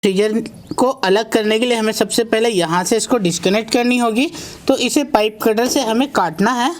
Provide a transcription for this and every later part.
Freezer को अलग करने के लिए हमें सबसे पहले यहाँ से इसको डिस्कनेक्ट करनी होगी। तो इसे पाइप कटर से हमें काटना है।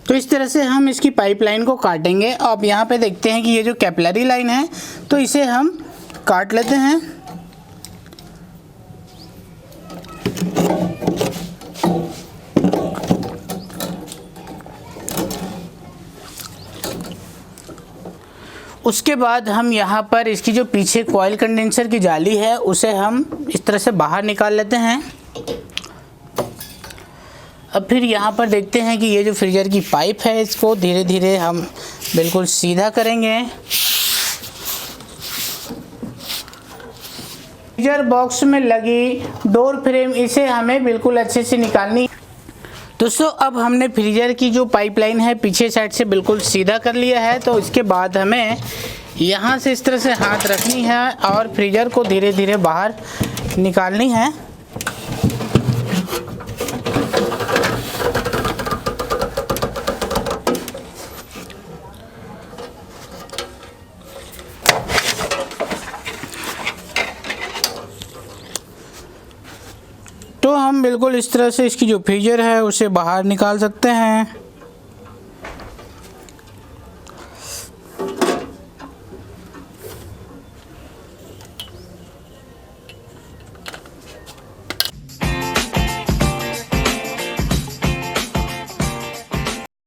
तो इस तरह से हम इसकी पाइपलाइन को काटेंगे। अब यहाँ पे देखते हैं कि ये जो कैपिलरी लाइन है तो इसे हम काट लेते हैं। उसके बाद हम यहाँ पर इसकी जो पीछे कॉइल कंडेंसर की जाली है उसे हम इस तरह से बाहर निकाल लेते हैं। अब फिर यहाँ पर देखते हैं कि ये जो फ्रीजर की पाइप है इसको धीरे धीरे हम बिल्कुल सीधा करेंगे। फ्रीजर बॉक्स में लगी डोर फ्रेम इसे हमें बिल्कुल अच्छे से निकालनी। दोस्तों अब हमने फ्रीजर की जो पाइपलाइन है पीछे साइड से बिल्कुल सीधा कर लिया है। तो इसके बाद हमें यहाँ से इस तरह से हाथ रखनी है और फ्रीजर को धीरे धीरे बाहर निकालनी है। तो हम बिल्कुल इस तरह से इसकी जो फ्रीजर है उसे बाहर निकाल सकते हैं।